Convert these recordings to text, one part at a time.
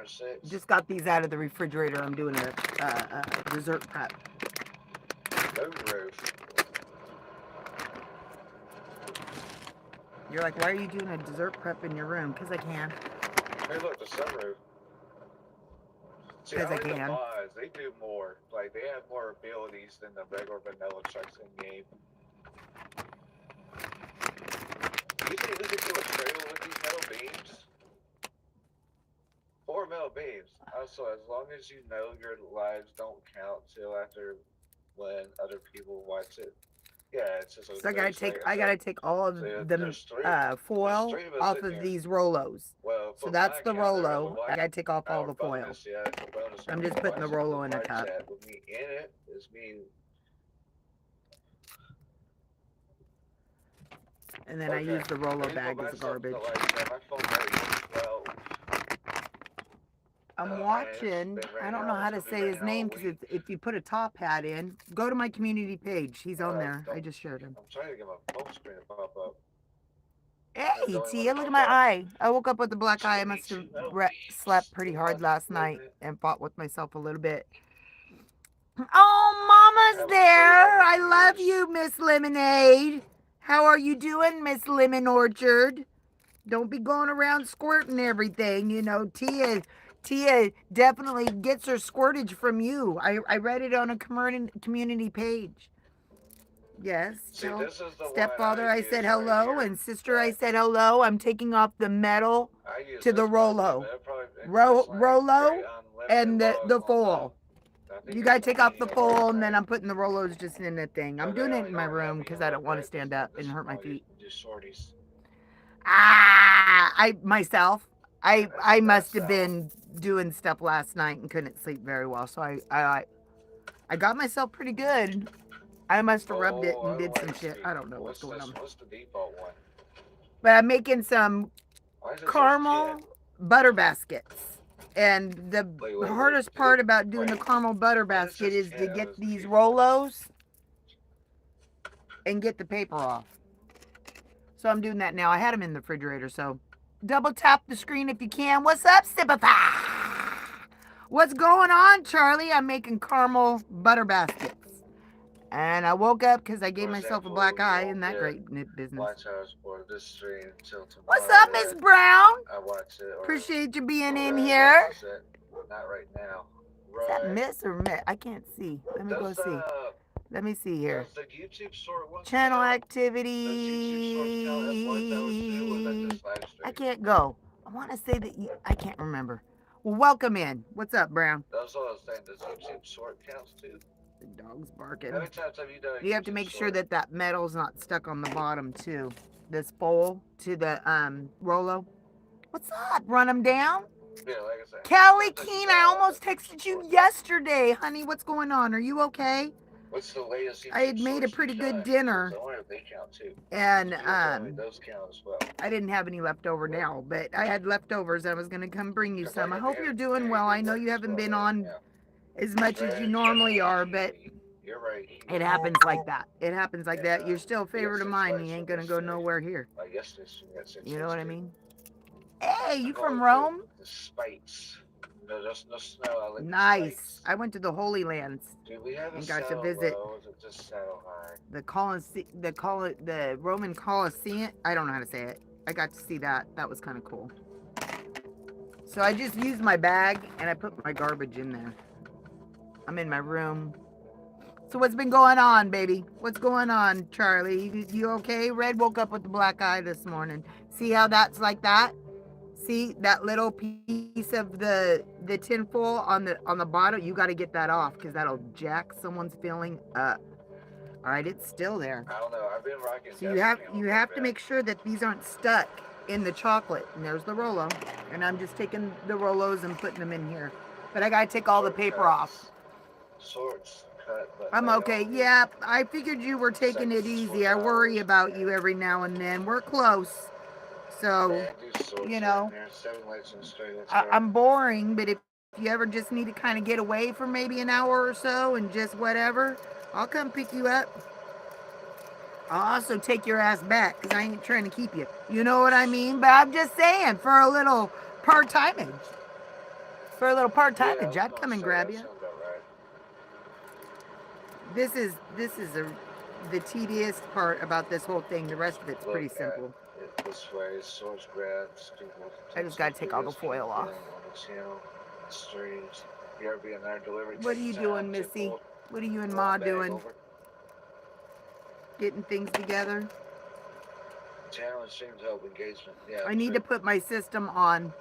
or 6. Just got these out of the refrigerator. I'm doing a dessert prep. Roof. You're like, why are you doing a dessert prep in your room? Because I can. Hey, look, the sunroof. See, I Because I like the can. mods. They do more. Like, they have more abilities than the regular vanilla trucks in game. You think we could do a trailer with these metal beams? 4 metal beams. Also, as long as you know your lives don't count till after when other people watch it. Yeah, it's just a So I gotta take all of the foil off of these Rolos. Well, So that's the Rolo. I gotta take off all the foil. Yeah, the bonus. I'm just putting the Rolo in a cup. With me in it is me. And then I use the Rolo bag as garbage. I'm watching. I don't know how to say his name because if you put a top hat in, go to my community page. He's on there. I just shared him. I'm trying to get my phone screen to pop up. Hey, Tia, look at my eye. I woke up with a black eye. I must have slept pretty hard last night and fought with myself a little bit. Oh, Mama's there. I love you, Miss Lemonade. How are you doing, Miss Lemon Orchard? Don't be going around squirting everything. You know, Tia definitely gets her squirtage from you. I read it on a community page. Yes. So stepfather, I said hello, and sister, I said hello. I'm taking off the metal to the Rolo. Rolo and the foil. You gotta take off the foil, and then I'm putting the Rolos just in the thing. I'm doing it in my room because I don't want to stand up and hurt my feet. I must have been doing stuff last night and couldn't sleep very well, so I got myself pretty good. I must have rubbed it and did some shit. I don't know what's going on. What's the default one? But I'm making some caramel butter baskets. And the hardest part about doing the caramel butter basket is to get these Rolos and get the paper off. So I'm doing that now. I had them in the refrigerator, so double tap the screen if you can. What's up, Sipify? What's going on, Charlie? I'm making caramel butter baskets. And I woke up because I gave myself a black eye. Isn't that great business? What's up, Miss Brown? Appreciate you being in here. Not right now. Is that Miss or Miss? I can't see. Let me go see. Let me see here. Channel activity. I can't go. I want to say that I can't remember. Well, welcome in. What's up, Brown? That's what I was saying. Does YouTube short counts too? The dog's barking. How many times have you done? You have to make sure that that metal's not stuck on the bottom too. This foil to the Rolo. What's up? Run them down. Yeah, like I said. Kelly Keen, I almost texted you yesterday, honey. What's going on? Are you okay? What's the latest? I had made a pretty good dinner, and those count as well. I didn't have any left over now, but I had leftovers. I was gonna come bring you some. I hope you're doing well. I know you haven't been on as much as you normally are, but you're right. It happens like that. It happens like that. You're still a favorite of mine. You ain't gonna go nowhere here. You know what I mean? Hey, you from Rome? The spikes. No snow. Nice. I went to the Holy Lands and got to visit the Roman Colosseum. I don't know how to say it. I got to see that. That was kind of cool. So I just used my bag and I put my garbage in there. I'm in my room. So what's been going on, baby? What's going on, Charlie? You okay? Red woke up with the black eye this morning. See how that's like that? See that little piece of the tinfoil on the bottom? You got to get that off because that'll jack someone's feeling up. All right, it's still there. I don't know. I've been rocking. So you have to make sure that these aren't stuck in the chocolate. And there's the Rolo, and I'm just taking the Rolos and putting them in here. But I got to take all the paper off. Shorts cut. But I'm okay. Yeah, I figured you were taking it easy. I worry about you every now and then. We're close. So, you know, I'm boring, but if you ever just need to kind of get away for maybe an hour or so and just whatever, I'll come pick you up. I'll also take your ass back because I ain't trying to keep you. You know what I mean? But I'm just saying, for a little part-timage. For a little Yeah, I part-timage, was I'd gonna come and say grab that you. sounds about right. This is the tedious part about this whole thing. The rest of it's Look pretty at simple. it this way. Source graphs, Google I just takes the gotta take all the biggest foil off. feeling on the channel, streams. Here being there, delivery What are takes you time doing, to Missy? pull What are you and one Ma bag doing? over. Getting things together? Channel and streams help engagement. Yeah, I need true. to put my system on.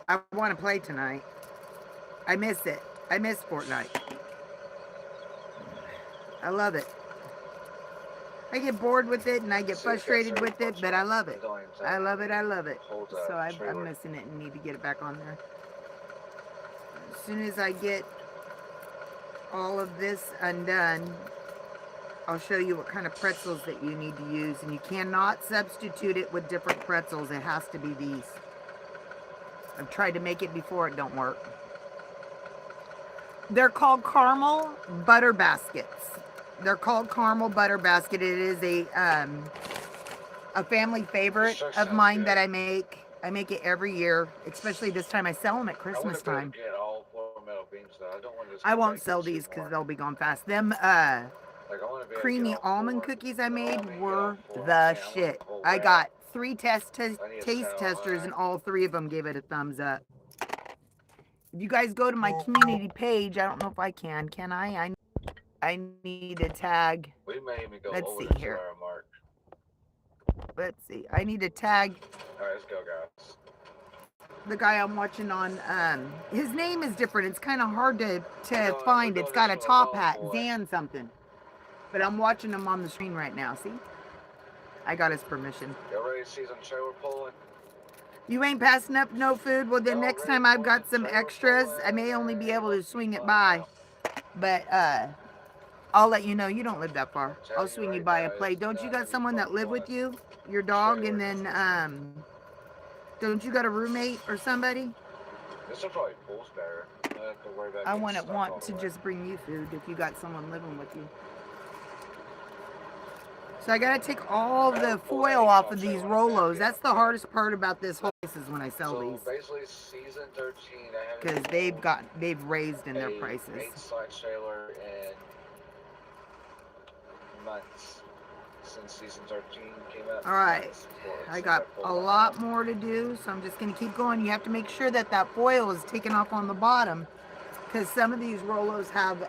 I want to play tonight. I miss it. I miss Fortnite. I love it. I get bored with it and I get See, it's got frustrated 30 with it, bucks but on I it. love it. It don't even tell I me love it. I love it. holds So a I'm trailer. missing it and need to get it back on there. As soon as I get all of this undone, I'll show you what kind of pretzels that you need to use. And you cannot substitute it with different pretzels. It has to be these. I've tried to make it before. It don't work. They're called caramel butter baskets. They're called caramel butter basket. It is a family favorite of mine that I make. I make it every year, especially this time. I sell them at Christmas time. Get all 4 metal beams though. I don't want to just I won't sell these because they'll be gone fast. Them creamy almond cookies I made were the shit. I got 3 taste testers and all 3 of them gave it a thumbs up. If you guys go to my community page, I don't know if I can I? I need to tag. We may even go Let's over see the here. 2 hour mark. Let's see. I need to tag. All right, let's go, guys. The guy I'm watching on, his name is different. It's kind of hard to find. It's got a top hat, Zan something. But I'm watching him on the screen right now. See? I got his permission. You ready to see some trailer pulling? You ain't passing up no food? Well, then next time I've got some extras. I may only be able to swing it by. But, I'll let you know. You don't live that far. I'll swing you by a plate. Don't you got someone that live with you? Your dog, and then, don't you got a roommate or somebody? This will probably pulls better. I wouldn't want to just bring you food if you got someone living with you. So I gotta take all the foil off of these Rolos. That's the hardest part about this whole place is when I sell these. Basically, season 13, because they've raised in their prices. 8-slide trailer in months since season 13 came out. All right, I got a lot more to do, so I'm just gonna keep going. You have to make sure that that foil is taken off on the bottom, because some of these Rolos have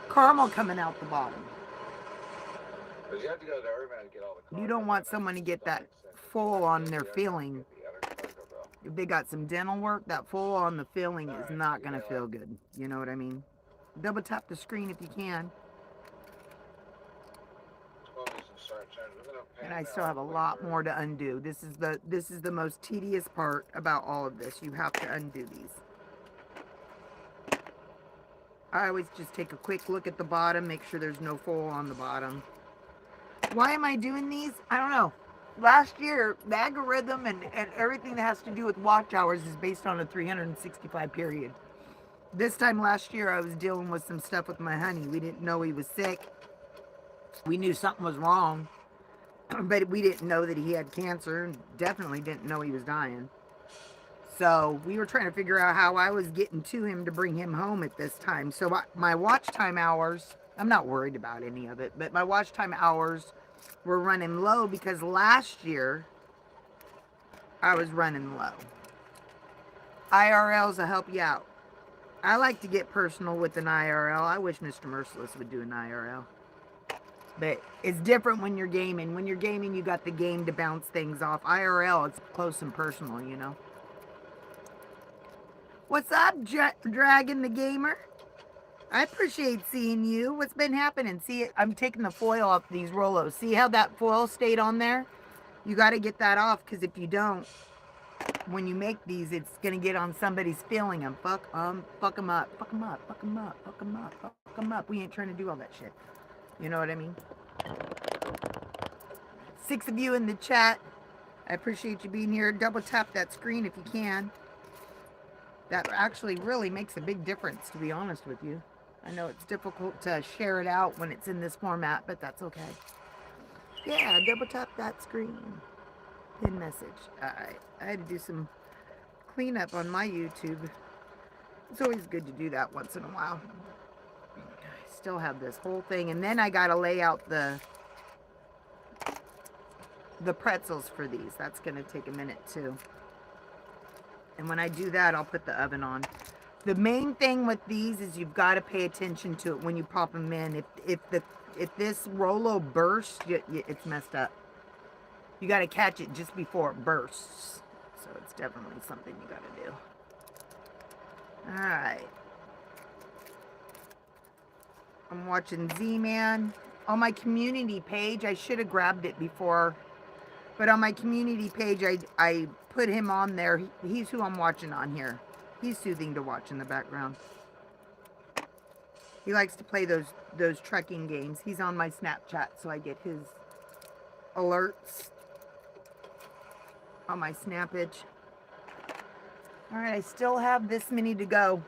caramel coming out the bottom. You have to go to Urban to get all the. You don't want someone to get that full on their filling. If they got some dental work, that full on the filling is not gonna feel good. You know what I mean? Double tap the screen if you can. And I still have a lot more to undo. This is the most tedious part about all of this. You have to undo these. I always just take a quick look at the bottom, make sure there's no foil on the bottom. Why am I doing these? I don't know. Last year, the algorithm and everything that has to do with watch hours is based on a 365 period. This time last year, I was dealing with some stuff with my honey. We didn't know he was sick. We knew something was wrong, but we didn't know that he had cancer and definitely didn't know he was dying. So we were trying to figure out how I was getting to him to bring him home at this time. So my watch time hours, I'm not worried about any of it, but my watch time hours were running low because last year I was running low. IRLs will help you out. I like to get personal with an IRL. I wish Mr. Merciless would do an IRL. But it's different when you're gaming. When you're gaming, you got the game to bounce things off. IRL, it's close and personal, you know. What's up, Dragon the Gamer? I appreciate seeing you. What's been happening? See, I'm taking the foil off these Rolos. See how that foil stayed on there? You got to get that off, because if you don't, when you make these, it's going to get on somebody's feeling them. Fuck them up. Fuck them up. Fuck them up. Fuck them up. Fuck them up. We ain't trying to do all that shit. You know what I mean? 6 of you in the chat. I appreciate you being here. Double tap that screen if you can. That actually really makes a big difference, to be honest with you. I know it's difficult to share it out when it's in this format, but that's okay. Yeah, double tap that screen. Pin message. Alright, I had to do some cleanup on my YouTube. It's always good to do that once in a while. I still have this whole thing, and then I gotta lay out the pretzels for these. That's gonna take a minute too. And when I do that, I'll put the oven on. The main thing with these is you've got to pay attention to it when you pop them in. If this Rolo bursts, it's messed up. You got to catch it just before it bursts. So it's definitely something you got to do. All right. I'm watching Z-Man. On my community page, I should have grabbed it before. But on my community page, I put him on there. He's who I'm watching on here. He's soothing to watch in the background. He likes to play those trekking games. He's on my Snapchat, so I get his alerts on my snappage. All right, I still have this many to go.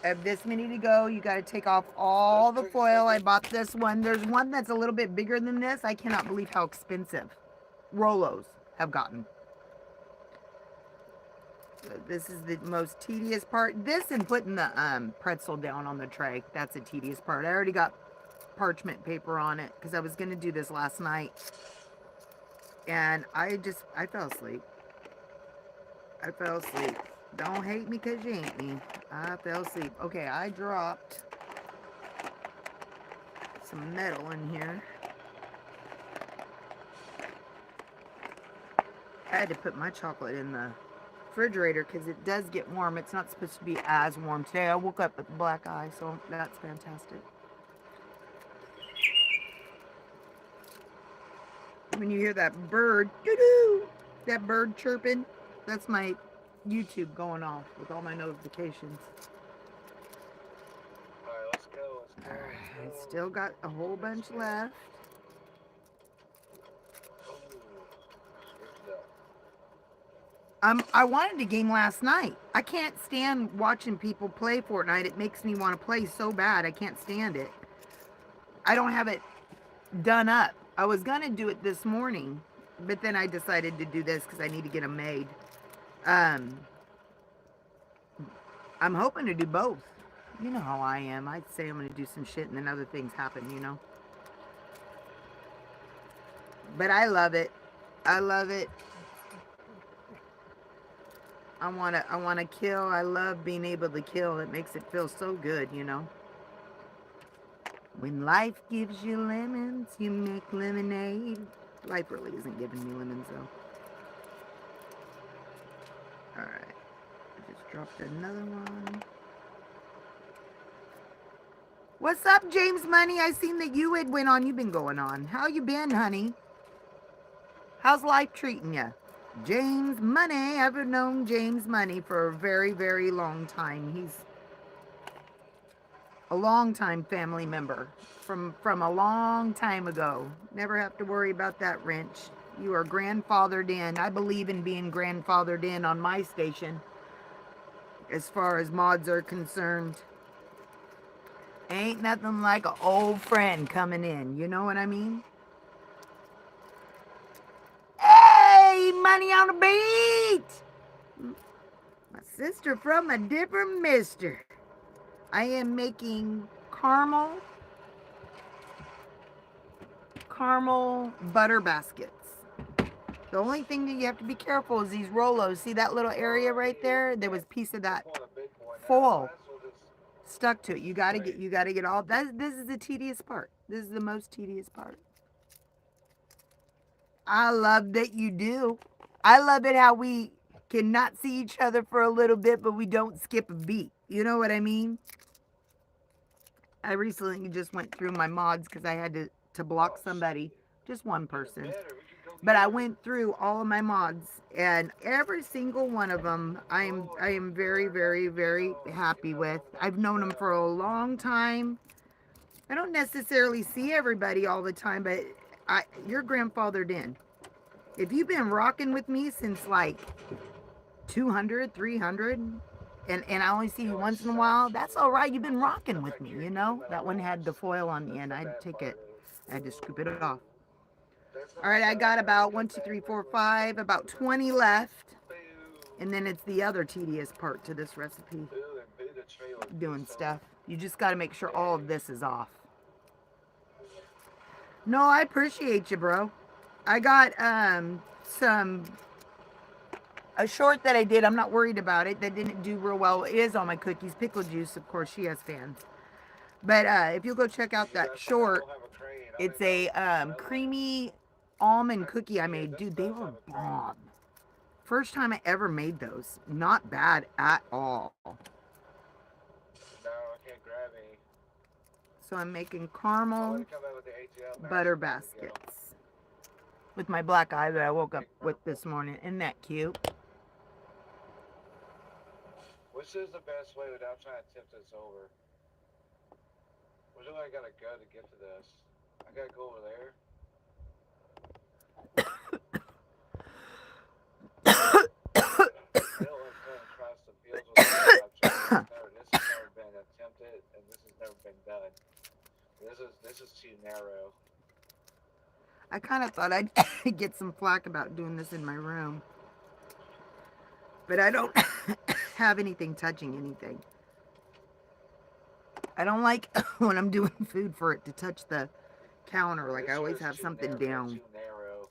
I have this many to go. You got to take off all the foil. I bought this one. There's one that's a little bit bigger than this. I cannot believe how expensive Rolos have gotten. This is the most tedious part. This and putting the pretzel down on the tray. That's a tedious part. I already got parchment paper on it because I was going to do this last night. And I fell asleep. I fell asleep. Don't hate me because you ain't me. I fell asleep. Okay, I dropped some metal in here. I had to put my chocolate in the refrigerator because it does get warm. It's not supposed to be as warm today. I woke up with a black eye, so that's fantastic. When you hear that bird, doo-doo, that bird chirping, that's my YouTube going off with all my notifications. Alright, let's go. I still got a whole bunch left. I wanted to game last night. I can't stand watching people play Fortnite. It makes me want to play so bad. I can't stand it. I don't have it done up. I was going to do it this morning, but then I decided to do this because I need to get them made. I'm hoping to do both. You know how I am. I'd say I'm going to do some shit and then other things happen, you know. But I love it. I love it. I want to kill. I love being able to kill. It makes it feel so good, you know. When life gives you lemons, you make lemonade. Life really isn't giving me lemons, though. Alright. I just dropped another one. What's up, James Money? I seen that you had went on. You've been going on. How you been, honey? How's life treating you? James Money. I've known James Money for a very, very long time. He's a long time family member from a long time ago. Never have to worry about that wrench. You are grandfathered in. I believe in being grandfathered in on my station as far as mods are concerned. Ain't nothing like an old friend coming in. You know what I mean? Hey, Money on the beat! My sister from a different mister. I am making caramel butter baskets. The only thing that you have to be careful is these Rolos. See that little area right there? There was a piece of that foil stuck to it. You gotta get all that. This is the tedious part. This is the most tedious part. I love that you do. I love it how we cannot see each other for a little bit, but we don't skip a beat. You know what I mean? I recently just went through my mods because I had to block somebody, just one person. But I went through all of my mods, and every single one of them I am very, very, very happy with. I've known them for a long time. I don't necessarily see everybody all the time, but you're grandfathered in. If you've been rocking with me since like 200, 300, and I only see you once in a while, that's all right. You've been rocking with me, you know. That one had the foil on the end. I had to take it. I had to scoop it off. All right, I got about 1, 2, 3, 4, 5, about 20 left. And then it's the other tedious part to this recipe, Ooh, and Buddha tree would be doing so stuff. You just got to make sure all of big. this is off. No, I appreciate you, bro. I got some a short that I did. I'm not worried about it. That didn't do real well. It is on my cookies. Pickle juice, of course. She has fans. But if you'll go check out You that guys, I short, don't have a crane. I don't it's even know. a I don't creamy almond I can cookie I see it. made. This Dude, they does were have a crane. bomb. First time I ever made those. Not bad at all. No, I can't grab any. So I'm making I'm caramel gonna come in with the ATL mask butter and let me go. baskets with my black eye that I woke up Big with purple. this morning. Isn't that cute? Which is the best way without trying to tip this over? Where do I gotta go to get to this? I gotta go over there. I don't like going across the fields with a pickup truck. This has never been attempted, and this has never been done. This is too narrow. I kind of thought I'd get some flack about doing this in my room, but I don't have anything touching anything. I don't like when I'm doing food for it to touch the counter. Like I This always one's have too something narrow. down. Too narrow.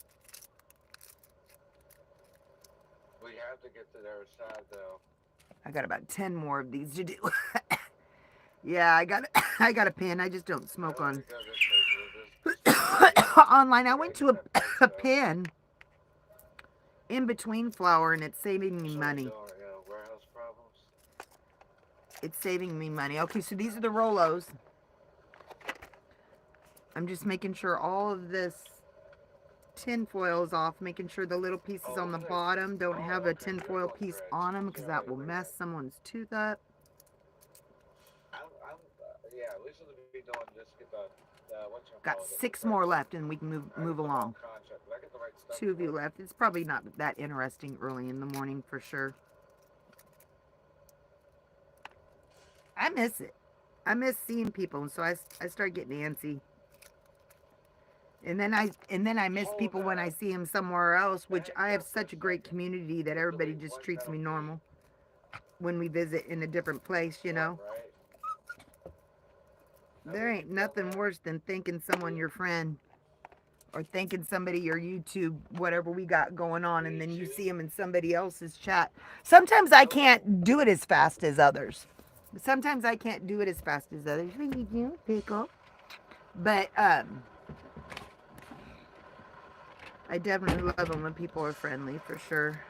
We have to get to the other side though. I got about 10 more of these to do. Yeah, I got I got a pin. I just don't I smoke don't need on to go this crazy with this pin. online. I I went gotta to get that post a though. pin in between flour and it's saving me That's what we're money. doing right now. Warehouse problems. It's saving me money. Okay, so these are the Rolos. I'm just making sure all of this tin foil is off, making sure the little pieces Oh, on what the was I? bottom don't have Oh, a okay. tin You're foil going piece correct. on them because Yeah, that right, will right, mess right. someone's tooth up. Yeah, at least it'll be doing just get the what you Got call it, the 6 more correct. left and we can I move get the wrong along. contract, but I get the right stuff 2 of for you it. left. It's probably not that interesting early in the morning for sure. I miss it. I miss seeing people, and so I start getting antsy. And then I miss Hold people when I up. see them somewhere else, which Back I have up for a such a great second. community that Let's everybody delete just one treats me metal key. normal when we visit in a different place, you One, know. right? Now There we can ain't fill nothing that. worse than thinking someone your friend or thinking somebody your YouTube, whatever we got going on, and Me then you too. see them in somebody else's chat. Sometimes I Hold up. can't do it as fast as others. Sometimes I can't do it as fast as others. Thank you, pickle. But I definitely love them when people are friendly, for sure.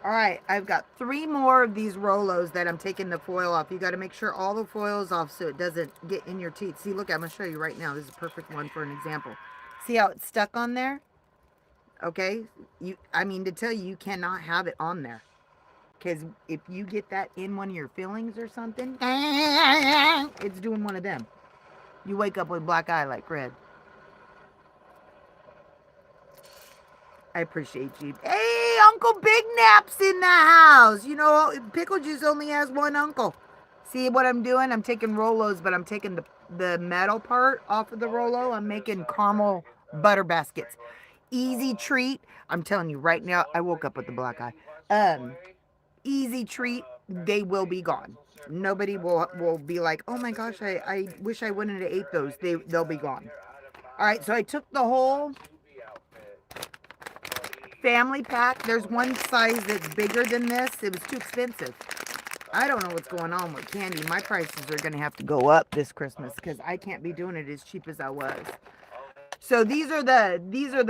All right, I've got 3 more of these Rolos that I'm taking the foil off. You got to make sure all the foil is off so it doesn't get in your teeth. See, look, I'm going to show you right now. This is a perfect one for an example. See how it's stuck on there? Okay? I mean, to tell you, you cannot have it on there. Because if you get that in one of your fillings or something, it's doing one of them. You wake up with black eye like Red. I appreciate you. Hey, Uncle Big Nap's in the house. You know, Pickle Juice only has one uncle. See what I'm doing? I'm taking Rolos, but I'm taking the metal part off of the All I Rolo. get I'm this, making trying to caramel get butter baskets. Wrangler. Easy treat. I'm telling you right This is the now, I only woke way up with the black eye. Candy wants to play. Easy treat. Extra They will cream be gone. pretzel syrup on Nobody will February. be like, oh my They gosh, didn't I update the wish I wouldn't have service. ate Your those. ID, They'll be gone. you're out of All right, so I took the whole Tubi outfit, please. family pack. There's Hold one up. size that's bigger than this. It was too expensive. I don't know what's Okay. going on with candy. My prices are going to have to go up this Christmas because Oops. I can't be Okay. doing it as cheap as I was. I'll have to So get these are the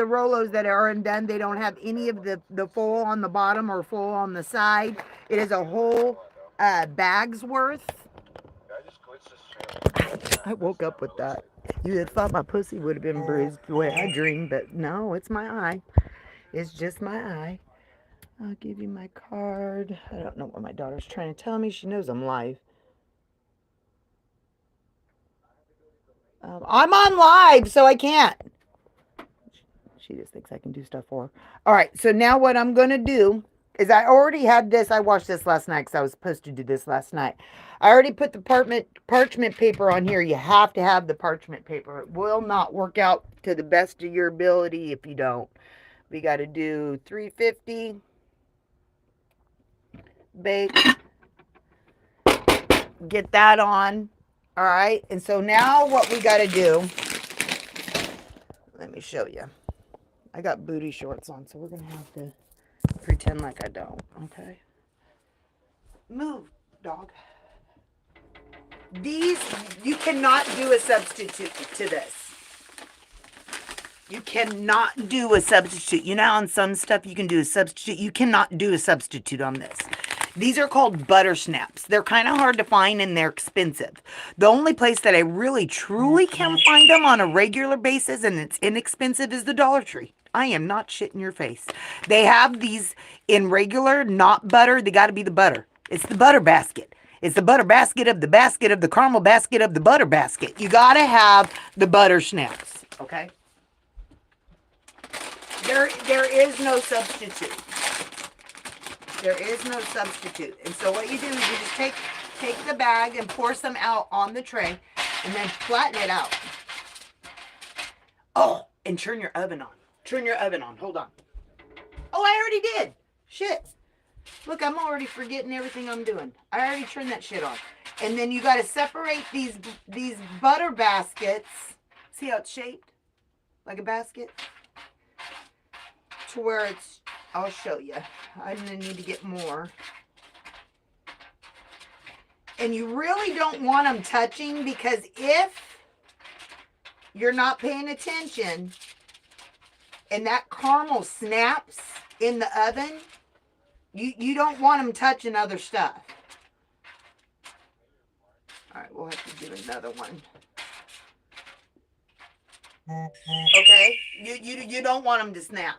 Rolos that are undone. They don't have any of everyone's the foil sick. on the bottom or foil on the side. It is a You know whole what though? bag's worth. Did I just glitch this trailer? I That's woke not up with that. realistic. You had thought my pussy would have been bruised the way I dreamed, but no, it's my eye. It's just my eye. I'll give you my card. I don't know what my daughter's trying to tell me. She knows I'm live. I'm on live, so I can't. She just thinks I can do stuff for her. All right, so now what I'm going to do is I already had this. I watched this last night because I was supposed to do this last night. I already put the parchment paper on here. You have to have the parchment paper. It will not work out to the best of your ability if you don't. We got to do 350 bake. Get that on. All right. And so now what we got to do, let me show you. I got booty shorts on, so we're going to have to pretend like I don't. Okay. Move, dog. These, you cannot do a substitute to this. You cannot do a substitute. You know how on some stuff you can do a substitute? You cannot do a substitute on this. These are called butter snaps. They're kind of hard to find and they're expensive. The only place that I really truly can find them on a regular basis and it's inexpensive is the Dollar Tree. I am not shitting your face. They have these in regular, not butter. They got to be the butter. It's the butter basket. It's the butter basket of the caramel basket of the butter basket. You got to have the butter snaps, okay? There is no substitute. There is no substitute. And so what you do is you just take the bag and pour some out on the tray and then flatten it out. Oh, and turn your oven on. Turn your oven on. Hold on. Oh, I already did. Shit. Look, I'm already forgetting everything I'm doing. I already turned that shit on. And then you got to separate these butter baskets. See how it's shaped? Like a basket? To where it's, I'll show you. I'm going to need to get more. And you really don't want them touching because if you're not paying attention and that caramel snaps in the oven, you don't want them touching other stuff. All right, we'll have to do another one. Okay? You don't want them to snap.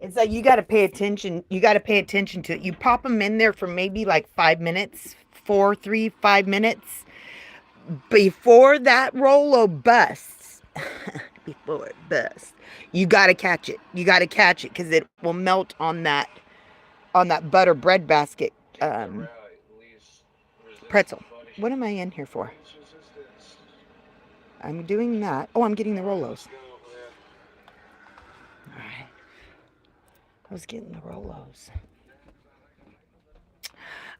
It's like you got to pay attention. You got to pay attention to it. You pop them in there for maybe like 5 minutes, 5 minutes. Before that Rolo busts, before it busts, you got to catch it. You got to catch it because it will melt on that butter bread basket pretzel. What am I in here for? I'm doing that. Oh, I'm getting the Rolos. All right. I was getting the Rolos.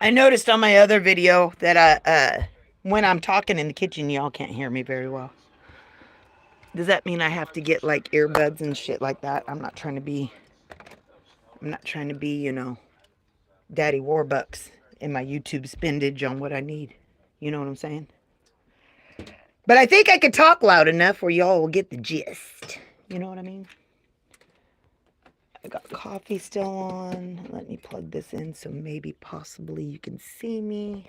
I noticed on my other video that when I'm talking in the kitchen, y'all can't hear me very well. Does that mean I have to get like earbuds and shit like that? I'm not trying to be, you know, Daddy Warbucks in my YouTube spendage on what I need. You know what I'm saying? But I think I could talk loud enough where y'all will get the gist. You know what I mean? I got coffee still on. Let me plug this in so maybe possibly you can see me.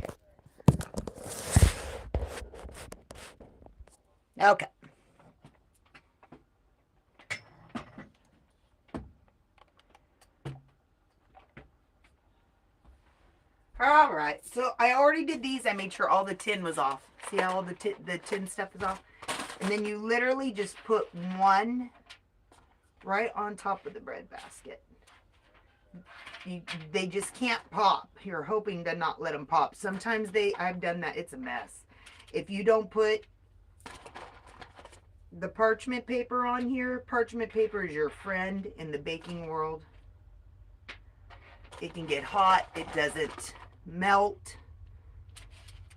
Okay. All right. So I already did these. I made sure all the tin was off. See how all the tin stuff is off? And then you literally just put one right on top of the bread basket. They just can't pop. You're hoping to not let them pop. Sometimes I've done that. It's a mess. If you don't put the parchment paper on here, parchment paper is your friend in the baking world. It can get hot. It doesn't melt.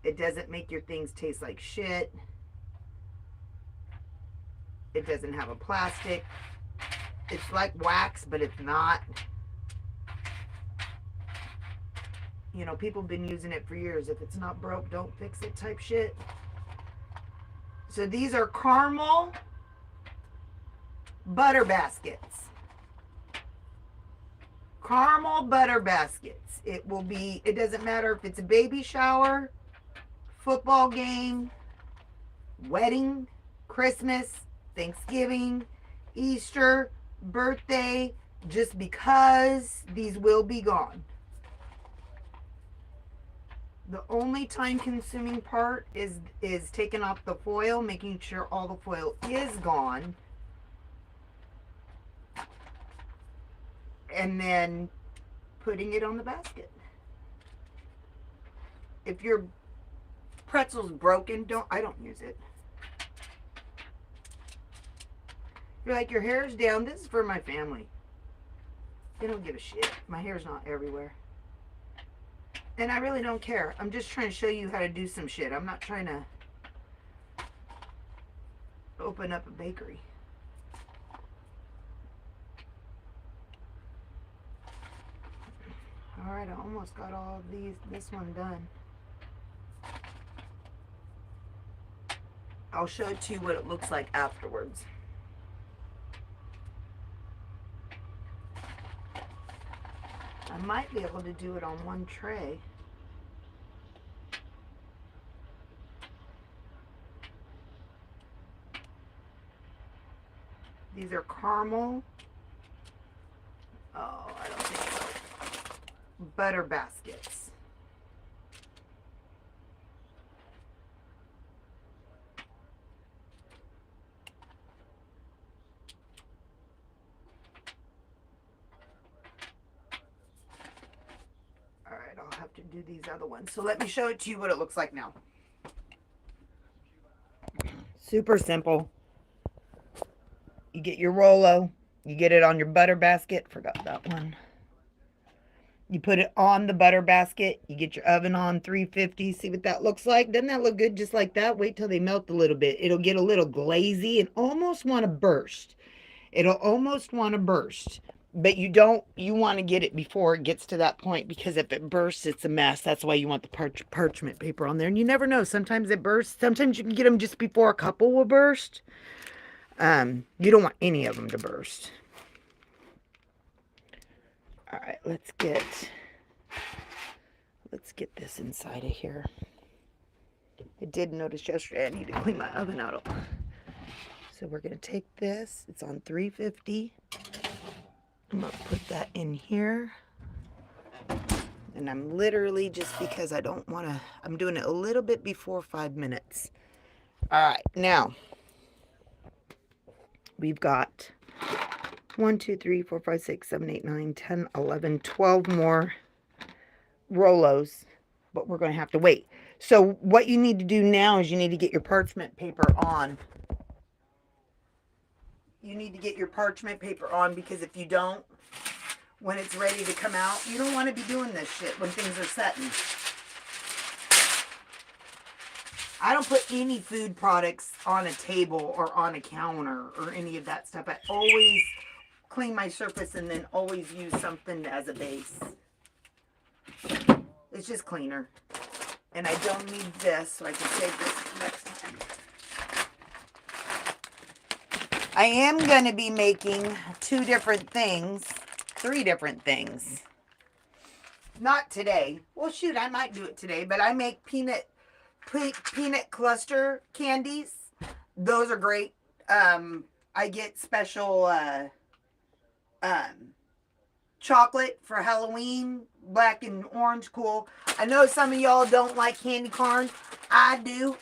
It doesn't make your things taste like shit. It doesn't have a plastic. It's like wax, but it's not. You know, people have been using it for years. If it's not broke, don't fix it type shit. So these are caramel butter baskets. Caramel butter baskets. It will be, it doesn't matter if it's a baby shower, football game, wedding, Christmas, Thanksgiving, Easter, birthday, just because these will be gone. The only time-consuming part is taking off the foil, making sure all the foil is gone, and then putting it on the basket. If your pretzel's broken, I don't use it. You're like, your hair's down. This is for my family. They don't give a shit. My hair's not everywhere. And I really don't care. I'm just trying to show you how to do some shit. I'm not trying to open up a bakery. All right, I almost got all of this one done. I'll show it to you what it looks like afterwards. I might be able to do it on one tray. These are caramel. Oh, I don't think so. Butter baskets. All right, I'll have to do these other ones. So let me show it to you what it looks like now. Super simple. You get your Rolo. You get it on your butter basket. Forgot that one. You put it on the butter basket. You get your oven on 350. See what that looks like? Doesn't that look good just like that? Wait till they melt a little bit. It'll get a little glazy and almost want to burst. It'll almost want to burst. But you want to get it before it gets to that point, because if it bursts, it's a mess. That's why you want the parchment paper on there. And you never know. Sometimes it bursts. Sometimes you can get them just before a couple will burst. You don't want any of them to burst. All right, let's get this inside of here. I did notice yesterday I need to clean my oven out. So we're going to take this. It's on 350. I'm going to put that in here. And I'm literally, just because I don't want to, I'm doing it a little bit before 5 minutes. All right, now we've got 1, 2, 3, 4, 5, 6, 7, 8, 9, 10, 11, 12 more Rolos, but we're going to have to wait. So what you need to do now is you need to get your parchment paper on. You need to get your parchment paper on, because if you don't, when it's ready to come out, you don't want to be doing this shit when things are setting. I don't put any food products on a table or on a counter or any of that stuff. I always clean my surface and then always use something as a base. It's just cleaner. And I don't need this, so I can save this next time. I am going to be making 2 different things, 3 different things. Not today. Well, shoot, I might do it today, but I make peanut cluster candies. Those are great. I get special chocolate for Halloween, black and orange, cool. I know some of y'all don't like candy corn. I do.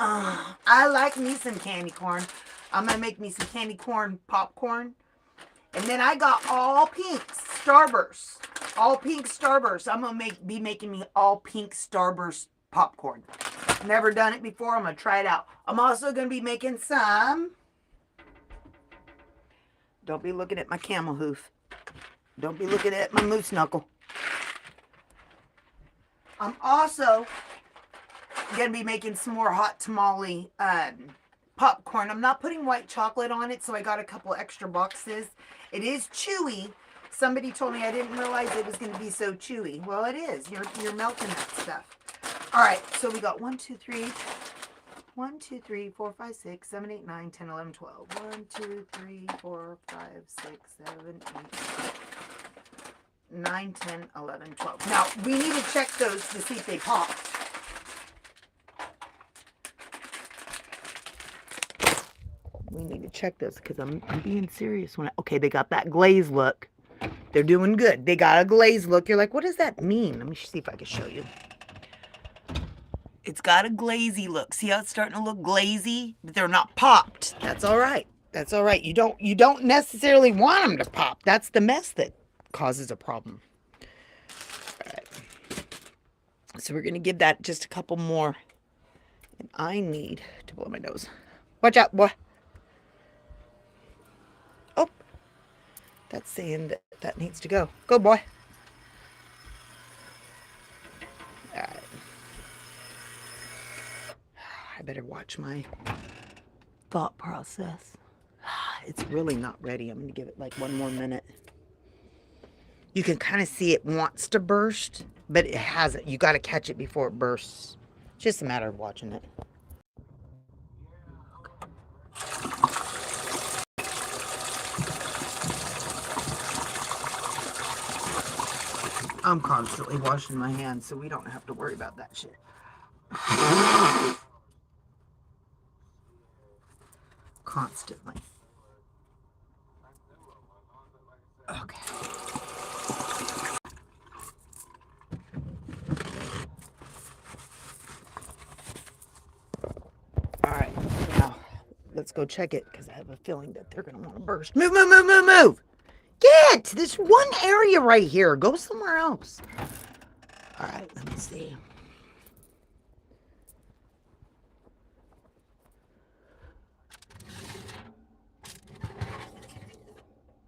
I like me some candy corn. I'm gonna make me some candy corn popcorn. And then I got all pink Starburst. All pink Starburst. I'm gonna be making me all pink Starburst popcorn. Never done it before. I'm gonna try it out. I'm also gonna be making some. Don't be looking at my camel hoof. Don't be looking at my moose knuckle. I'm also going to be making some more hot tamale popcorn. I'm not putting white chocolate on it, so I got a couple extra boxes. It is chewy. Somebody told me I didn't realize it was going to be so chewy. Well, it is. You're melting that stuff. All right, so we got 1, 2, 3, 4, 5, 6, 7, 8, 9, 10, 11, 12. 1, 2, 3, 4, 5, 6, 7, 8, 9, 10, 11, 12. Now, we need to check those to see if they popped. We need to check those, because I'm being serious. Okay, they got that glaze look. They're doing good. They got a glaze look. You're like, what does that mean? Let me see if I can show you. It's got a glazy look. See how it's starting to look glazy? But they're not popped. That's all right. That's all right. You don't necessarily want them to pop. That's the mess that causes a problem. All right. So we're going to give that just a couple more. And I need to blow my nose. Watch out, boy. That's saying that that needs to go. Go, boy. All right. I better watch my thought process. It's really not ready. I'm going to give it like one more minute. You can kind of see it wants to burst, but it hasn't. You got to catch it before it bursts. It's just a matter of watching it. I'm constantly washing my hands, so we don't have to worry about that shit. Constantly. Okay. All right. Now, let's go check it because I have a feeling that they're going to want to burst. Move, move, move, move, move. Get this one area right here. Go somewhere else. All right. Let me see.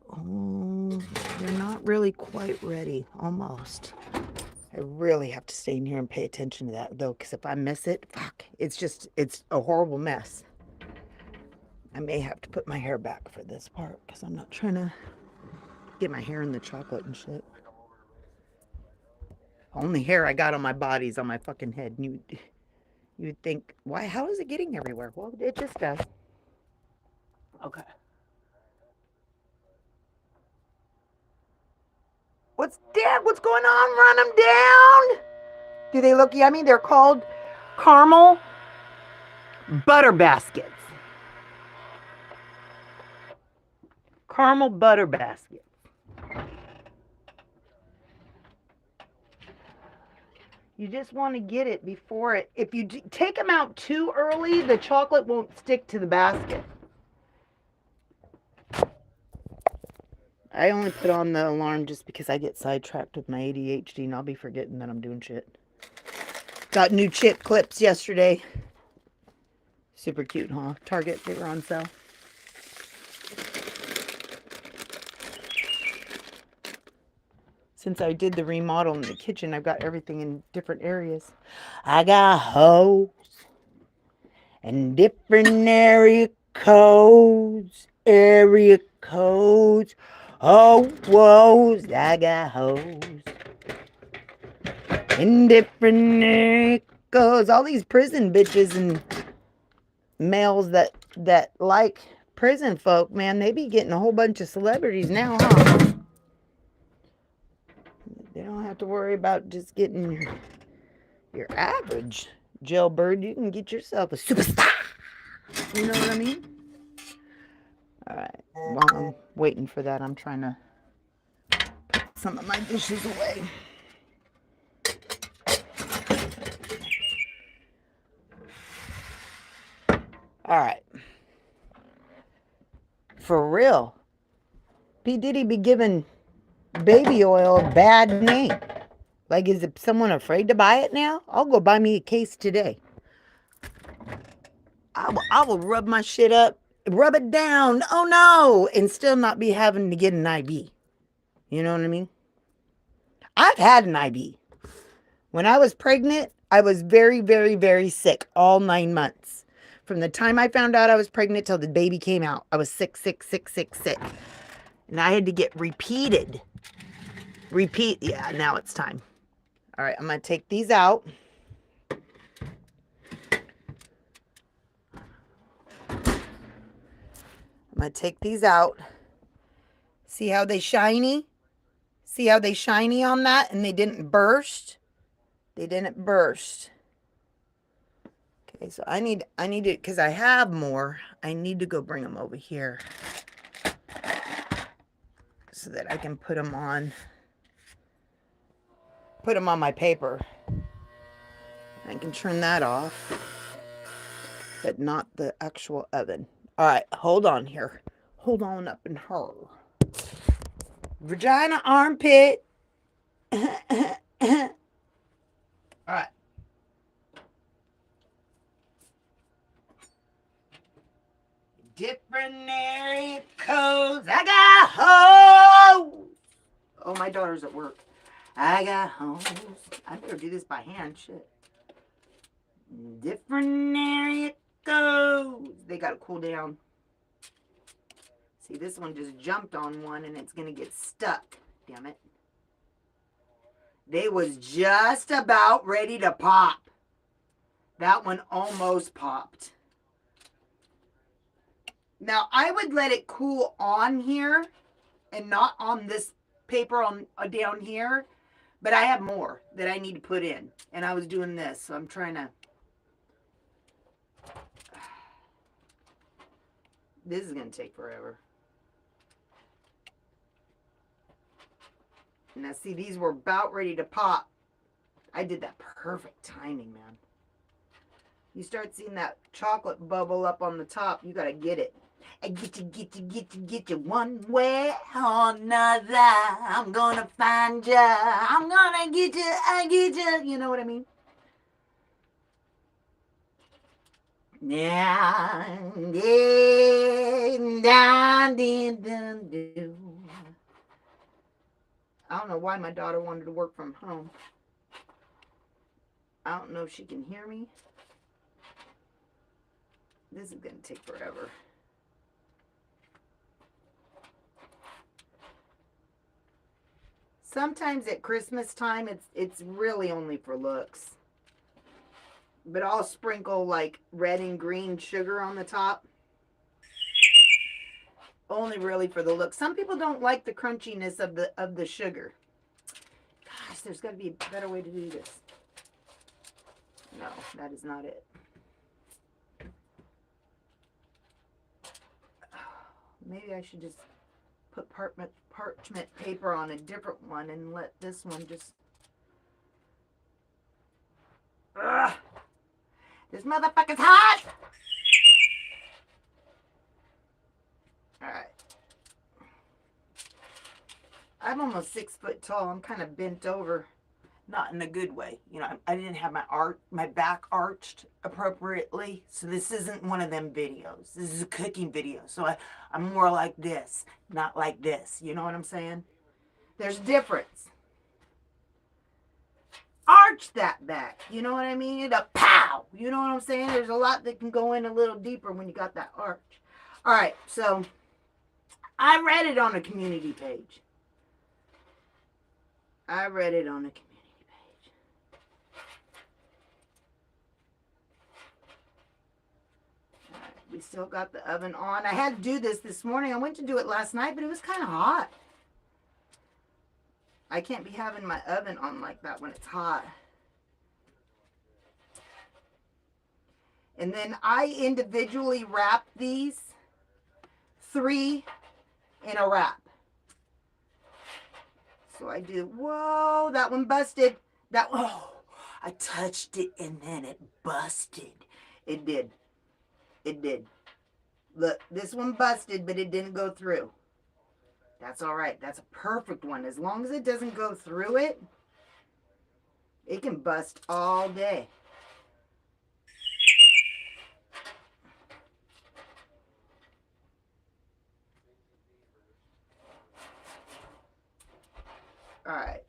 Oh, they're not really quite ready. Almost. I really have to stay in here and pay attention to that, though, because if I miss it, fuck, it's a horrible mess. I may have to put my hair back for this part, because I'm not trying to get my hair in the chocolate and shit. Only hair I got on my body is on my fucking head. And you would think, why? How is it getting everywhere? Well, it just does. Okay. What's going on? Run them down. Do they look yummy? They're called caramel butter baskets. Caramel butter baskets. You just want to get it before it. If you take them out too early, the chocolate won't stick to the basket. I only put on the alarm just because I get sidetracked with my ADHD and I'll be forgetting that I'm doing shit. Got new chip clips yesterday. Super cute, huh? Target, they were on sale. Since I did the remodel in the kitchen, I've got everything in different areas. I got hoes and different area codes. Oh, whoas, I got hoes in different area codes. All these prison bitches and males that like prison folk, man, they be getting a whole bunch of celebrities now, huh? They don't have to worry about just getting your average jailbird. You can get yourself a superstar. You know what I mean? All right. While I'm waiting for that, I'm trying to put some of my dishes away. All right. For real. P. Diddy be giving baby oil a bad name. Like, is it someone afraid to buy it now? I'll go buy me a case today. I will rub my shit up, rub it down, oh no, and still not be having to get an IV. You know what I mean? I've had an IV. When I was pregnant, I was very, very, very sick all 9 months. From the time I found out I was pregnant till the baby came out, I was sick. And I had to get repeated. Yeah, now it's time. All right, I'm going to take these out. I'm going to take these out. See how they shiny? See how they shiny on that and they didn't burst? They didn't burst. Okay, so I need it because I have more. I need to go bring them over here so that I can put them on my paper. I can turn that off, but not the actual oven. All right, hold on here. Hold on up in her. Vagina, armpit. All right. Different area codes. I got hoes Oh, my daughter's at work. I got hose. I better do this by hand. Shit. Different area goes. They got to cool down. See, this one just jumped on one and it's going to get stuck. Damn it. They was just about ready to pop. That one almost popped. Now, I would let it cool on here and not on this paper on down here. But I have more that I need to put in. And I was doing this, so I'm trying to... This is going to take forever. Now, see, these were about ready to pop. I did that perfect timing, man. You start seeing that chocolate bubble up on the top, you got to get it. I get you one way or another. I'm going to find you. I'm going to get you. I get you. You know what I mean? Yeah. I don't know why my daughter wanted to work from home. I don't know if she can hear me. This is going to take forever. Sometimes at Christmas time, it's really only for looks. But I'll sprinkle like red and green sugar on the top. Only really for the look. Some people don't like the crunchiness of the sugar. Gosh, there's got to be a better way to do this. No, that is not it. Maybe I should just put parchment paper on a different one and let this one just... Ugh! This motherfucker's hot! Alright. I'm almost 6 foot tall. I'm kind of bent over. Not in a good way. You know, I didn't have my back arched appropriately. So this isn't one of them videos. This is a cooking video. So I'm more like this, not like this. You know what I'm saying? There's difference. Arch that back. You know what I mean? A pow. You know what I'm saying? There's a lot that can go in a little deeper when you got that arch. All right. So I read it on a community page. I read it on a community page. We still got the oven on. I had to do this morning. I went to do it last night, but it was kind of hot. I can't be having my oven on like that when it's hot. And then I individually wrap these 3 in a wrap. So I do, whoa, that one busted. Oh, I touched it and then it busted. It did. It did. Look, this one busted, but it didn't go through. That's all right. That's a perfect one. As long as it doesn't go through it, it can bust all day. All right.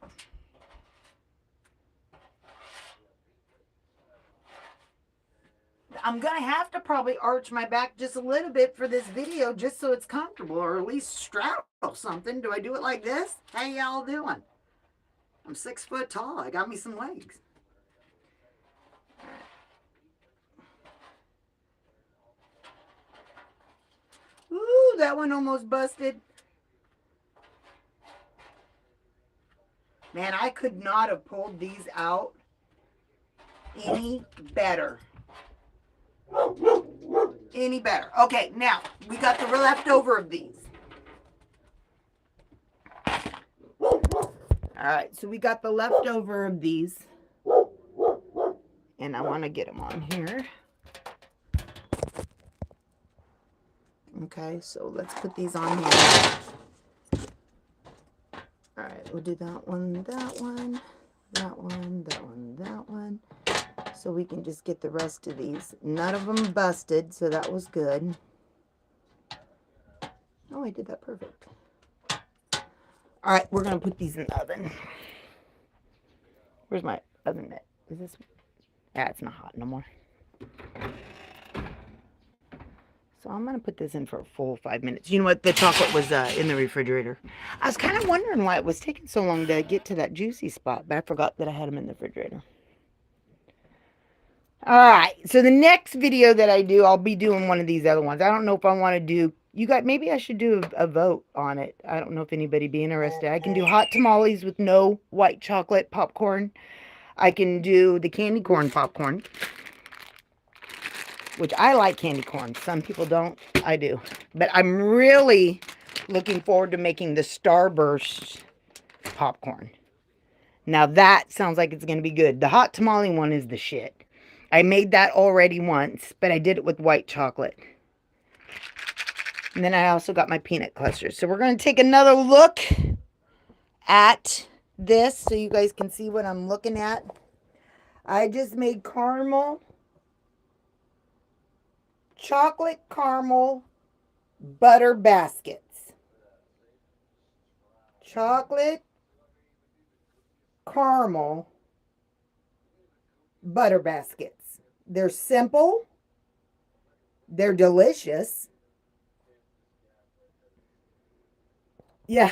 I'm going to have to probably arch my back just a little bit for this video just so it's comfortable, or at least straddle something. Do I do it like this? How y'all doing? I'm 6 foot tall. I got me some legs. Ooh, that one almost busted. Man, I could not have pulled these out any better. Any better. Okay, now we got the leftover of these. Alright, so we got the leftover of these. And I want to get them on here. Okay, so let's put these on here. Alright, we'll do that one, that one, that one, that one, that one. So we can just get the rest of these. None of them busted, so that was good. Oh, I did that perfect. All right, we're going to put these in the oven. Where's my oven mitt? Is this? Yeah, it's not hot no more. So I'm going to put this in for a full 5 minutes. You know what? The chocolate was in the refrigerator. I was kind of wondering why it was taking so long to get to that juicy spot, but I forgot that I had them in the refrigerator. All right, so the next video that I do, I'll be doing one of these other ones. I don't know if I want to do, you got, maybe I should do a vote on it. I don't know if anybody be interested. I can do hot tamales with no white chocolate popcorn. I can do the candy corn popcorn, which I like candy corn. Some people don't. I do. But I'm really looking forward to making the Starburst popcorn. Now that sounds like it's going to be good. The hot tamale one is the shit. I made that already once, but I did it with white chocolate. And then I also got my peanut clusters. So we're going to take another look at this so you guys can see what I'm looking at. I just made chocolate caramel butter baskets. Chocolate caramel butter baskets. They're simple. They're delicious. Yeah,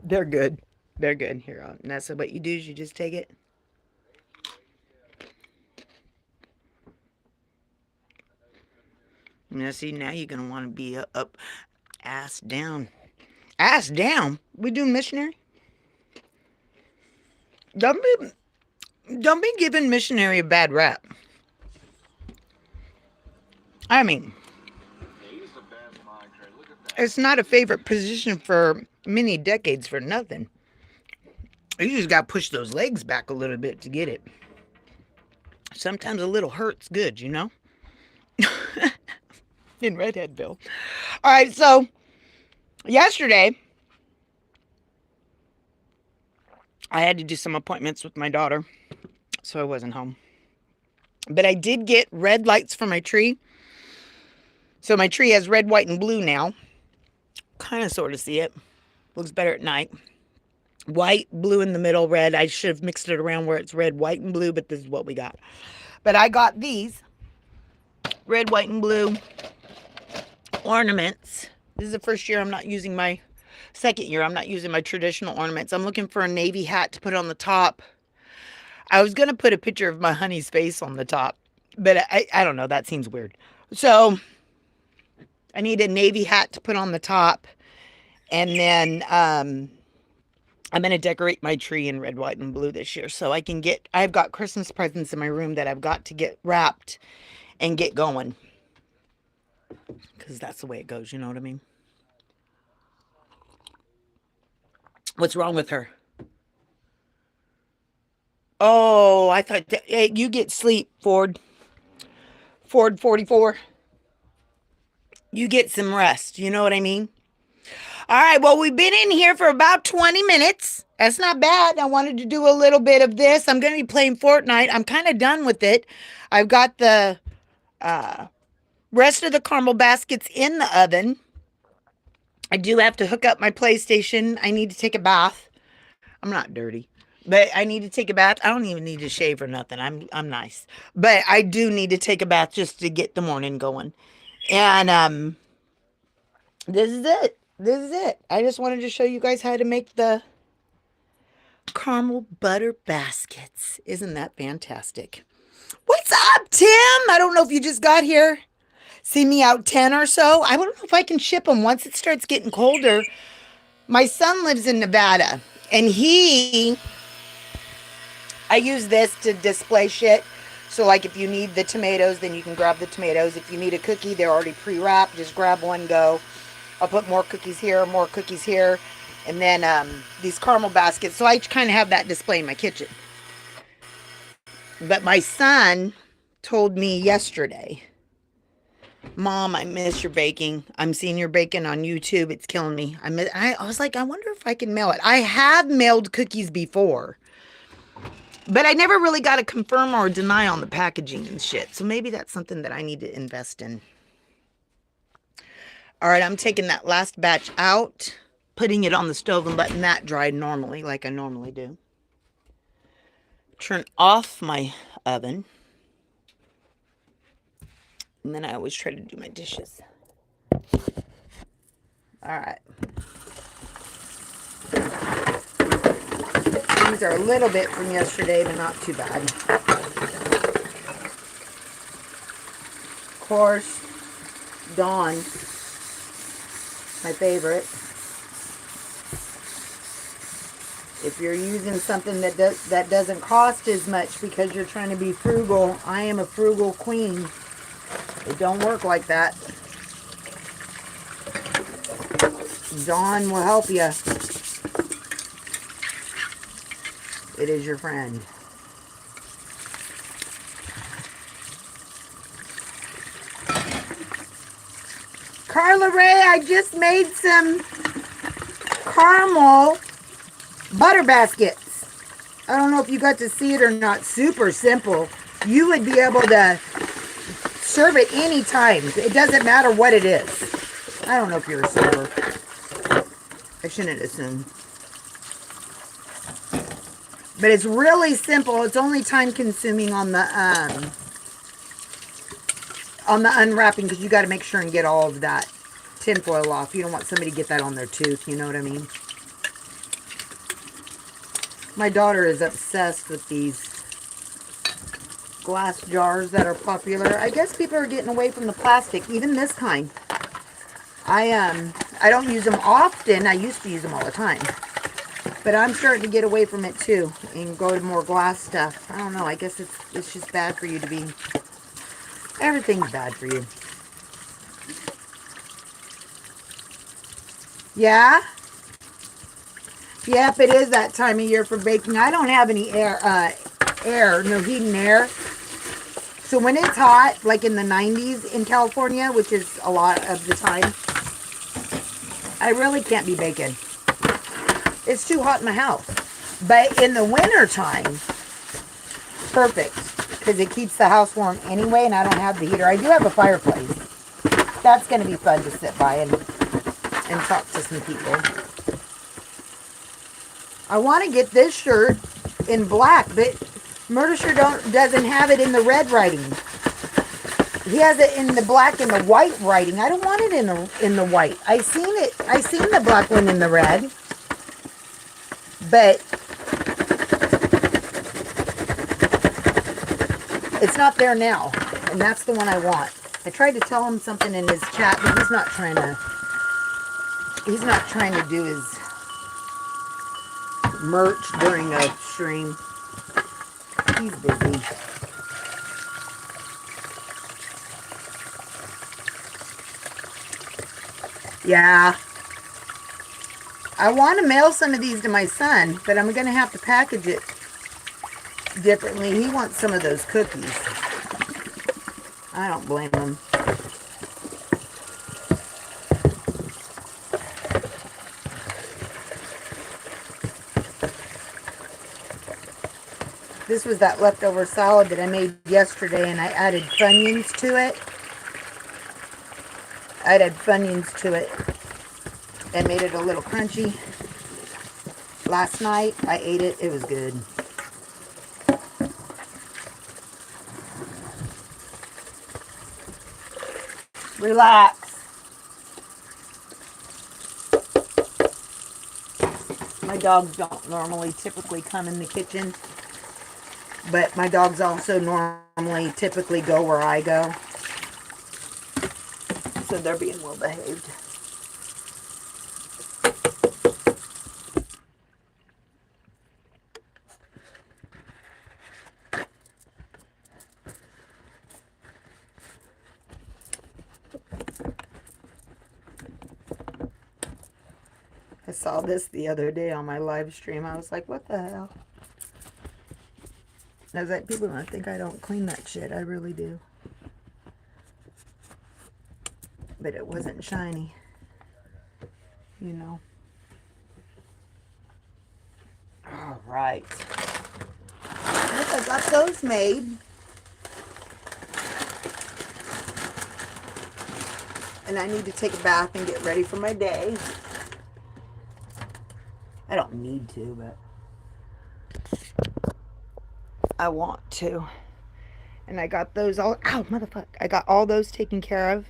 they're good. They're good. Here, Nessa, what you do is you just take it. Now, see, now you're going to want to be up, ass down. Ass down? We doing missionary? Don't be giving missionary a bad rap. I mean, it's not a favorite position for many decades for nothing. You just got to push those legs back a little bit to get it. Sometimes a little hurt's good, you know? In Redheadville. All right, so yesterday, I had to do some appointments with my daughter, so I wasn't home. But I did get red lights for my tree. So my tree has red, white, and blue now. Kind of sort of see it. Looks better at night. White, blue in the middle, red. I should have mixed it around where it's red, white, and blue, but this is what we got. But I got these red, white, and blue ornaments. This is the first year I'm not using my, second year I'm not using my traditional ornaments. I'm looking for a navy hat to put on the top. I was going to put a picture of my honey's face on the top, but I don't know. That seems weird. So I need a navy hat to put on the top. And then I'm going to decorate my tree in red, white, and blue this year. So I've got Christmas presents in my room that I've got to get wrapped and get going. Because that's the way it goes, you know what I mean? What's wrong with her? Oh, I thought, hey, you get sleep, Ford 44. You get some rest, you know what I mean? All right, well, we've been in here for about 20 minutes. That's not bad. I wanted to do a little bit of this. I'm going to be playing Fortnite. I'm kind of done with it. I've got the rest of the caramel baskets in the oven. I do have to hook up my PlayStation. I need to take a bath. I'm not dirty, but I need to take a bath. I don't even need to shave or nothing. I'm nice, but I do need to take a bath just to get the morning going. And this is it. This is it. I just wanted to show you guys how to make the caramel butter baskets. Isn't that fantastic? What's up, Tim? I don't know if you just got here. See me out 10 or so. I don't know if I can ship them once it starts getting colder. My son lives in Nevada, and I use this to display shit. So, like, if you need the tomatoes, then you can grab the tomatoes. If you need a cookie, they're already pre-wrapped. Just grab one, go. I'll put more cookies here, and then these caramel baskets. So I kind of have that display in my kitchen. But my son told me yesterday, Mom, I miss your baking. I'm seeing your baking on YouTube. It's killing me. I was like, I wonder if I can mail it. I have mailed cookies before, but I never really got to confirm or deny on the packaging and shit. So maybe that's something that I need to invest in. All right, I'm taking that last batch out. putting it on the stove and letting that dry normally, like I normally do. Turn off my oven. And then I always try to do my dishes. All right. These are a little bit from yesterday, but not too bad. Of course, Dawn, my favorite. If you're using something that doesn't cost as much because you're trying to be frugal, I am a frugal queen. It don't work like that. Dawn will help you. It is your friend. Carla Ray, I just made some caramel butter baskets. I don't know if you got to see it or not. Super simple. You would be able to serve it anytime. It doesn't matter what it is. I don't know if you're a server. I shouldn't assume. But it's really simple. It's only time consuming on the unwrapping, because you got to make sure and get all of that tinfoil off. You don't want somebody to get that on their tooth, you know what I mean? My daughter is obsessed with these glass jars that are popular. I guess people are getting away from the plastic, even this kind. I don't use them often. I used to use them all the time. But I'm starting to get away from it too and go to more glass stuff. I don't know. I guess it's just bad for you to be... Everything's bad for you. Yeah? Yep, it is that time of year for baking. I don't have any no heat and air. So when it's hot, like in the 90s in California, which is a lot of the time, I really can't be baking. It's too hot in my house. But in the winter time, perfect. Because it keeps the house warm anyway, and I don't have the heater. I do have a fireplace. That's going to be fun to sit by and talk to some people. I want to get this shirt in black, but Murder Shirt doesn't have it in the red writing. He has it in the black and the white writing. I don't want it in the white. I seen the black one in the red. But it's not there now. And that's the one I want. I tried to tell him something in his chat, but he's not trying to do his merch during a stream. He's busy. Yeah. I want to mail some of these to my son, but I'm going to have to package it differently. He wants some of those cookies. I don't blame him. This was that leftover salad that I made yesterday, and I added Funyuns to it. And made it a little crunchy. Last night, I ate it. It was good. Relax. My dogs don't normally typically come in the kitchen. But my dogs also normally typically go where I go. So they're being well behaved. I saw this the other day on my live stream. I was like, what the hell? I was like, people don't think I don't clean that shit. I really do. But it wasn't shiny. You know. All right. I got those made. And I need to take a bath and get ready for my day. I don't need to, but I want to. And I got those all. Ow, motherfucker! I got all those taken care of.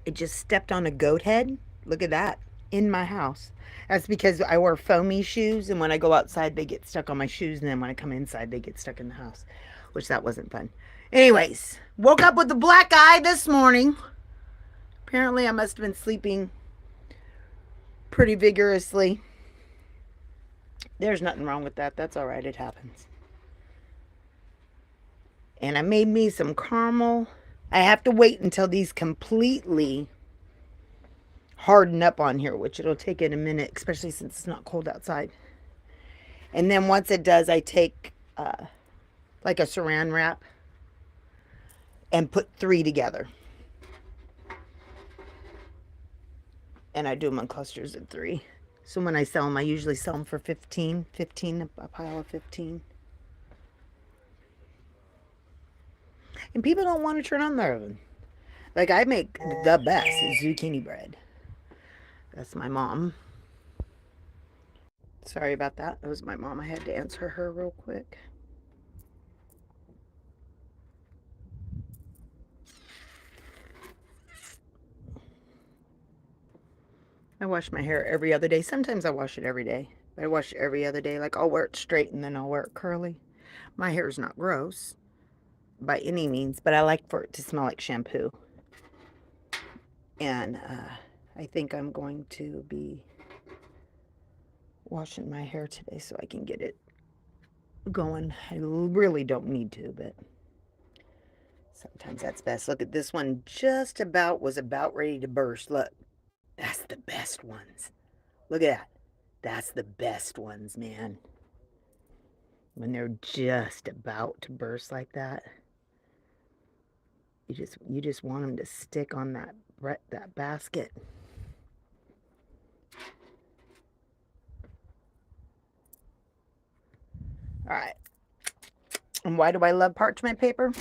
It just stepped on a goat head. Look at that in my house. That's because I wear foamy shoes, and when I go outside, they get stuck on my shoes, and then when I come inside, they get stuck in the house, which that wasn't fun. Anyways, woke up with a black eye this morning. Apparently, I must have been sleeping pretty vigorously. There's nothing wrong with that. That's all right. It happens. And I made me some caramel. I have to wait until these completely harden up on here, which it'll take in a minute, especially since it's not cold outside. And then once it does, I take like a saran wrap and put 3 together. And I do them in clusters of 3. So when I sell them, I usually sell them for 15, a pile of 15. And people don't want to turn on their oven. Like, I make the best zucchini bread. That's my mom. Sorry about that. That was my mom. I had to answer her real quick. I wash my hair every other day. Sometimes I wash it every day. But I wash it every other day. Like, I'll wear it straight and then I'll wear it curly. My hair is not gross by any means, but I like for it to smell like shampoo. And I think I'm going to be washing my hair today so I can get it going. I really don't need to, but sometimes that's best. Look at this one. Was about ready to burst. Look, that's the best ones. Look at that. That's the best ones, man. When they're just about to burst like that. You just want them to stick on that basket. All right. And why do I love parchment paper?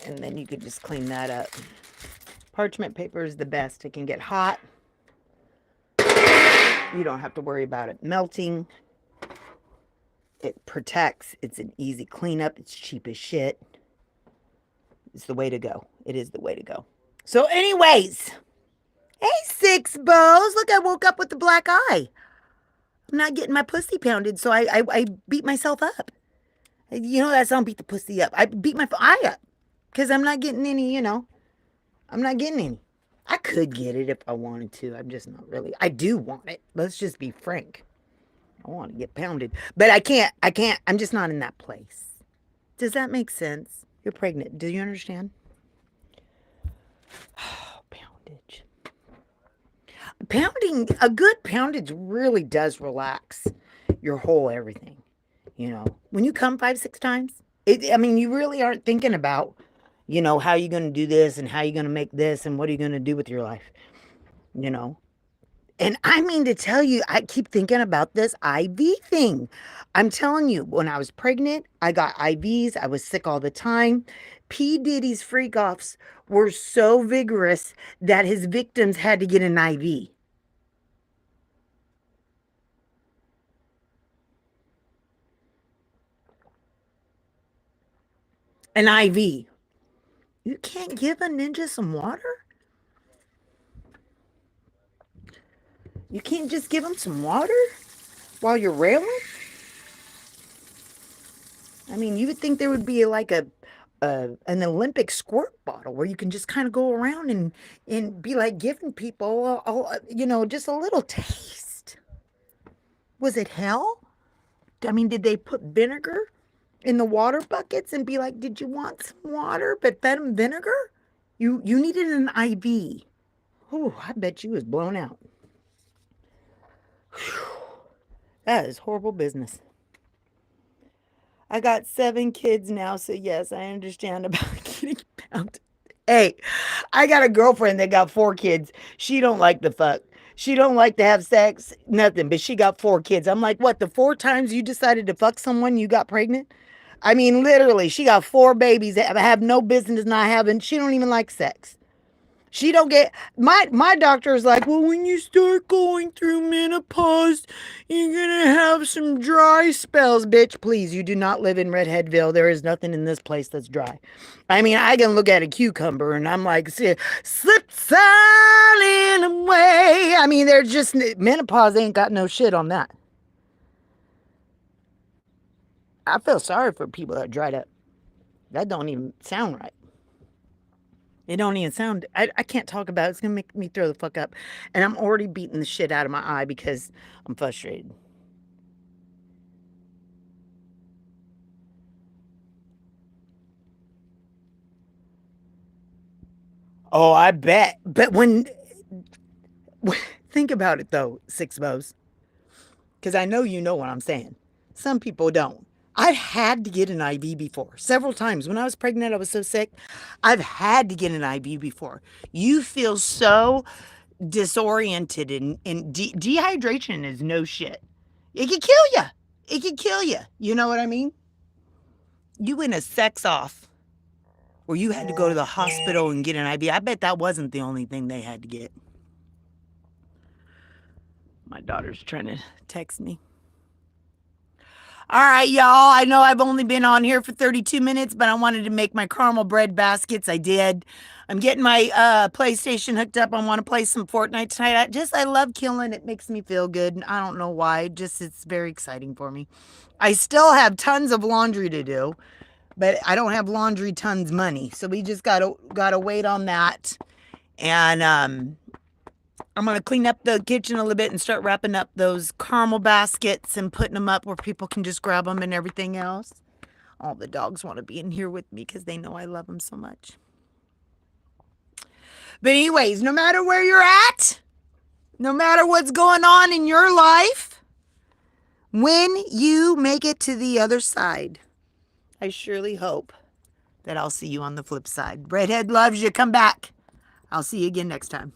And then you could just clean that up. Parchment paper is the best. It can get hot. You don't have to worry about it melting. It protects. It's an easy cleanup. It's cheap as shit. It's the way to go. It is the way to go. So anyways, hey, Six Bows. Look, I woke up with the black eye. I'm not getting my pussy pounded, so I beat myself up. You know that song, beat the pussy up. I beat my eye up because I'm not getting any, I'm not getting any. I could get it if I wanted to. I'm just not really. I do want it. Let's just be frank. I want to get pounded. But I can't. I'm just not in that place. Does that make sense? You're pregnant. Do you understand? Oh, poundage. A good poundage really does relax your whole everything. When you come 5-6 times, you really aren't thinking about, how you're going to do this and how you're going to make this and what are you going to do with your life, And I mean to tell you, I keep thinking about this IV thing. I'm telling you, when I was pregnant, I got IVs. I was sick all the time. P. Diddy's freak-offs were so vigorous that his victims had to get an IV. An IV. You can't give a ninja some water? You can't just give him some water while you're railing? You would think there would be like an Olympic squirt bottle where you can just kind of go around and be like giving people, just a little taste. Was it hell? Did they put vinegar in the water buckets and be like, did you want some water? But fed them vinegar? You needed an IV. Oh, I bet you was blown out. Whew. That is horrible business. I got 7 kids now, so yes, I understand about getting pounded. Hey, I got a girlfriend that got 4 kids. She don't like the fuck. She don't like to have sex, nothing, but she got 4 kids. I'm like, what, the 4 times you decided to fuck someone, you got pregnant? I mean, literally, she got 4 babies that have no business not having. She don't even like sex. She don't get my doctor is like, well, when you start going through menopause, you're gonna have some dry spells, bitch. Please, you do not live in Redheadville. There is nothing in this place that's dry. I mean, I can look at a cucumber and I'm like, slip silent away. I mean, they're just menopause ain't got no shit on that. I feel sorry for people that dried up. That don't even sound right. It don't even sound. I can't talk about it. It's gonna make me throw the fuck up, and I'm already beating the shit out of my eye because I'm frustrated. Oh, I bet. But think about it though, Six Bows, because I know you know what I'm saying. Some people don't. I've had to get an IV before several times. When I was pregnant, I was so sick. I've had to get an IV before. You feel so disoriented and dehydration is no shit. It could kill you. It could kill you. You know what I mean? You in a sex off where you had to go to the hospital and get an IV. I bet that wasn't the only thing they had to get. My daughter's trying to text me. All right, y'all. I know I've only been on here for 32 minutes, but I wanted to make my caramel bread baskets. I did. I'm getting my PlayStation hooked up. I want to play some Fortnite tonight. I love killing. It makes me feel good. I don't know why. It's very exciting for me. I still have tons of laundry to do, but I don't have laundry tons money. So we just gotta wait on that. And I'm going to clean up the kitchen a little bit and start wrapping up those caramel baskets and putting them up where people can just grab them and everything else. All the dogs want to be in here with me because they know I love them so much. But anyways, no matter where you're at, no matter what's going on in your life, when you make it to the other side, I surely hope that I'll see you on the flip side. Redhead loves you. Come back. I'll see you again next time.